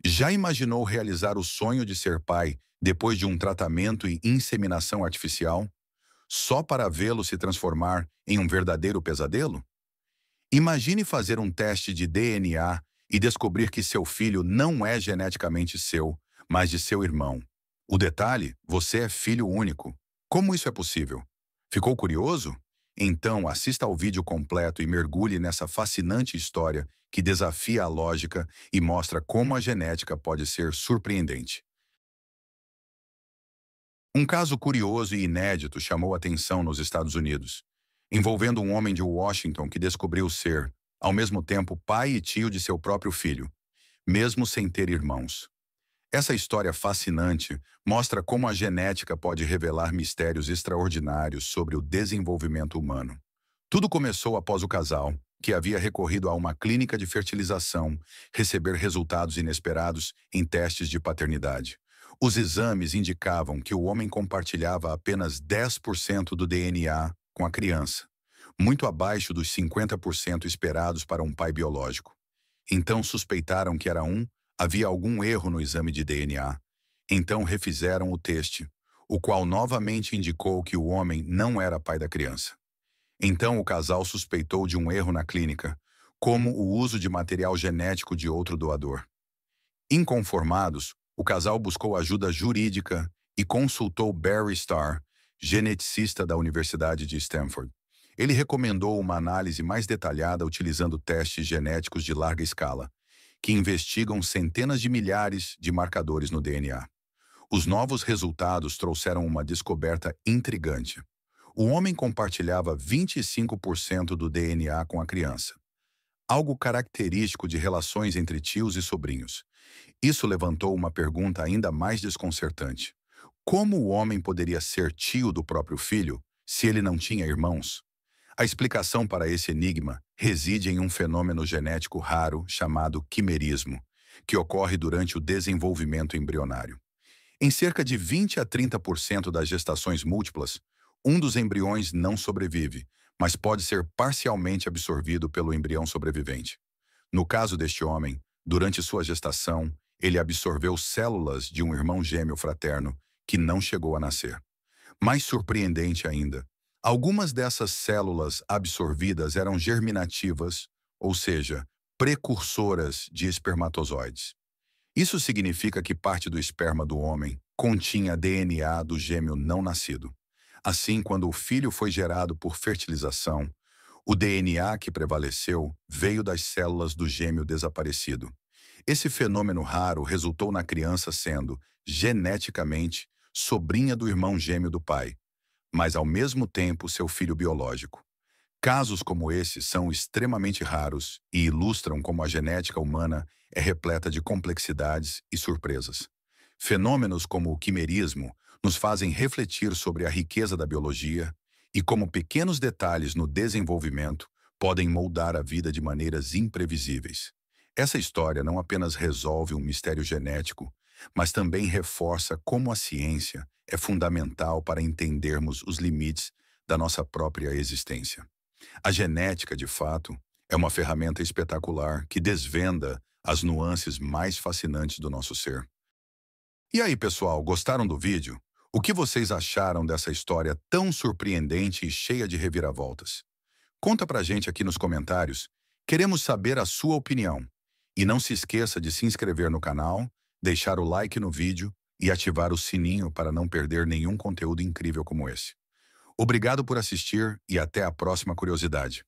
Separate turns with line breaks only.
Já imaginou realizar o sonho de ser pai depois de um tratamento e inseminação artificial, só para vê-lo se transformar em um verdadeiro pesadelo? Imagine fazer um teste de DNA e descobrir que seu filho não é geneticamente seu, mas de seu irmão. O detalhe, você é filho único. Como isso é possível? Ficou curioso? Então assista ao vídeo completo e mergulhe nessa fascinante história que desafia a lógica e mostra como a genética pode ser surpreendente. Um caso curioso e inédito chamou atenção nos Estados Unidos, envolvendo um homem de Washington que descobriu ser, ao mesmo tempo, pai e tio de seu próprio filho, mesmo sem ter irmãos. Essa história fascinante mostra como a genética pode revelar mistérios extraordinários sobre o desenvolvimento humano. Tudo começou após o casal, que havia recorrido a uma clínica de fertilização, receber resultados inesperados em testes de paternidade. Os exames indicavam que o homem compartilhava apenas 10% do DNA com a criança, muito abaixo dos 50% esperados para um pai biológico. Então suspeitaram que havia algum erro no exame de DNA. Então refizeram o teste, o qual novamente indicou que o homem não era pai da criança. Então o casal suspeitou de um erro na clínica, como o uso de material genético de outro doador. Inconformados, o casal buscou ajuda jurídica e consultou Barry Starr, geneticista da Universidade de Stanford. Ele recomendou uma análise mais detalhada utilizando testes genéticos de larga escala, que investigam centenas de milhares de marcadores no DNA. Os novos resultados trouxeram uma descoberta intrigante. O homem compartilhava 25% do DNA com a criança, algo característico de relações entre tios e sobrinhos. Isso levantou uma pergunta ainda mais desconcertante. Como o homem poderia ser tio do próprio filho se ele não tinha irmãos? A explicação para esse enigma reside em um fenômeno genético raro chamado quimerismo, que ocorre durante o desenvolvimento embrionário. Em cerca de 20 a 30% das gestações múltiplas, um dos embriões não sobrevive, mas pode ser parcialmente absorvido pelo embrião sobrevivente. No caso deste homem, durante sua gestação, ele absorveu células de um irmão gêmeo fraterno que não chegou a nascer. Mais surpreendente ainda, algumas dessas células absorvidas eram germinativas, ou seja, precursoras de espermatozoides. Isso significa que parte do esperma do homem continha DNA do gêmeo não nascido. Assim, quando o filho foi gerado por fertilização, o DNA que prevaleceu veio das células do gêmeo desaparecido. Esse fenômeno raro resultou na criança sendo, geneticamente, sobrinha do irmão gêmeo do pai, mas ao mesmo tempo seu filho biológico. Casos como esse são extremamente raros e ilustram como a genética humana é repleta de complexidades e surpresas. Fenômenos como o quimerismo nos fazem refletir sobre a riqueza da biologia e como pequenos detalhes no desenvolvimento podem moldar a vida de maneiras imprevisíveis. Essa história não apenas resolve um mistério genético, mas também reforça como a ciência é fundamental para entendermos os limites da nossa própria existência. A genética, de fato, é uma ferramenta espetacular que desvenda as nuances mais fascinantes do nosso ser. E aí, pessoal, gostaram do vídeo? O que vocês acharam dessa história tão surpreendente e cheia de reviravoltas? Conta pra gente aqui nos comentários. Queremos saber a sua opinião. E não se esqueça de se inscrever no canal, deixar o like no vídeo e ativar o sininho para não perder nenhum conteúdo incrível como esse. Obrigado por assistir e até a próxima curiosidade.